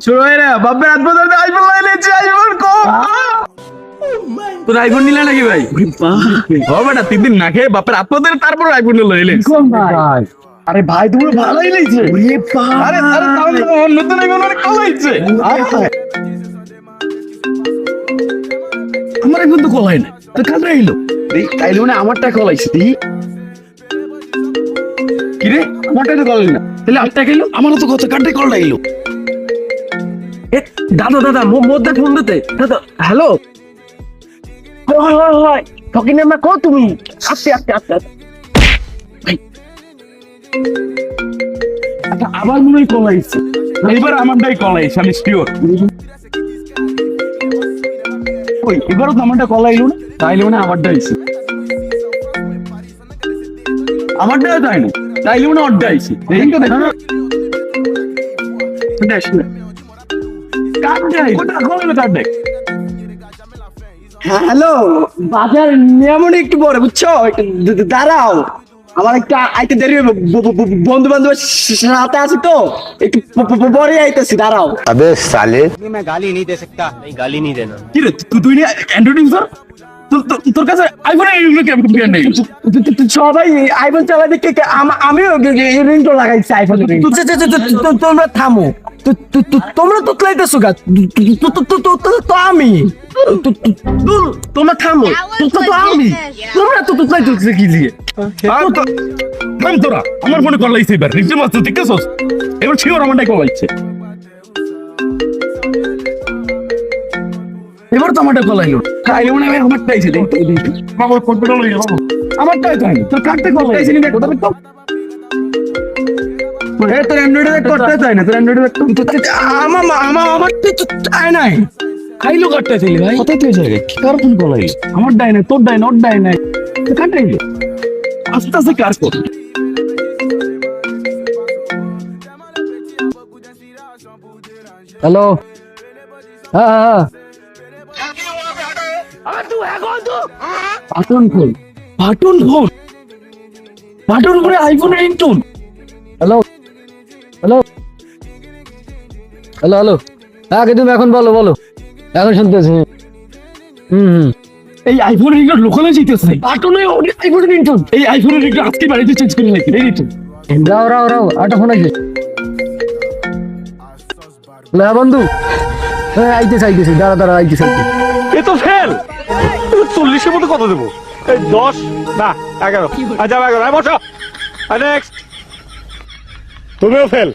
শুরু হয় না বাপের হাত বদলতে আইফোন লাইনেছে আইফোন কো তোর আইফোন নিলে নাকি ভাই বেটা 3 দিন না খেয়ে বাপের হাত বদলে তারপর আইফোন নিলো এলে ভাই আরে ভাই তুমি ভালোই লাগছে আরে আরে তাহলে নতুন আইফোন অনেক কল হইছে আমার আইফোন তো কল হয় না তো কাল রাইলো তাইলে মানে আমারটা কল হইছে কি রে আমারটা তো কল হইল না তাহলে আটটা গেল আমারও তো কত কাটে কল লাইলো দাদা দাদা মধ্যে ফোন দিতে দাদা হ্যালো হয় ফকিনের মা কো তুমি আস্তে আস্তে আস্তে আচ্ছা আবার মনে হয় কল আইছে এইবার আমারটাই কল আইছে আমি শিওর ওই এবারও তো আমারটা কল আইলো না তাইলে মানে আমারটা আইছে আমারটা তাই না তাইলে মানে ওরটা আইছে দেখেন তো দেখো দেখ না কাট দেয় কোটা কল হলো কাট দেয় হ্যালো বাজার নিয়মন একটু বড় বুঝছো একটু দাঁড়াও আমার একটা আইতে দেরি হবে বন্ধু বান্ধব সাথে আছি তো একটু পরে আইতেছি দাঁড়াও अबे साले मैं गाली नहीं दे सकता नहीं गाली नहीं देना কি রে তুই না অ্যান্ড্রয়েড ইউজার তোর কাছে আইফোন এগুলো কেমন নেই সবাই আইফোন চালাই দেখে আমিও রিংটো লাগাইছি আইফোন তোমরা থামো তোমরা তো তুলাইতেছো গা তো আমি তোমরা থামো তো আমি তোমরা তো তুলাইতেছো কি দিয়ে থাম তোরা আমার ফোনে কল লাইছে এবার রিজম আছে দেখছস এবার শিওর আমারটাই কল লাইছে এবার তো আমারটা কল আইলো খাইলে মনে হয় আমারটাই ছিল বাবা কম্পিউটার লই যাবো আমারটাই তো আইলো তোর কাটতে কল লাইছে নি কথা বলতো তোর অ্যান্ড্রয়েড করতে চাই না তোর অ্যান্ড্রয়েড আমার তো চাই নাই খাইলো কাটতে ছিল ভাই কোথায় তুই যাবে কি কার ফোন কল আইলো আমার ডাই নাই তোর ডাই না ওর ডাই নাই তো কাটাইলো আস্তে আস্তে কার কর হ্যালো হ্যাঁ বাটন ফোন বাটন করে iPhone ringtone hello hello hello hello হ্যাঁ তুমি এখন বলো এখন শুনতেছি এই আইফোন রিংটোন লোকালে জিতেছে বাটনে আইফোন রিংটোন এই আইফোন রিংটোন আজকে বাড়িতে চেঞ্জ করে রাখি রিংটোন রাও আটা ফোন আছে হ্যাঁ বন্ধু হ্যাঁ আইতেছি দাঁড়া আইতেছি এ তো ফেল 40-এর মধ্যে কত দেবো 10 না 11 আচ্ছা 11 বসো নেক্সট তুমিও ফেল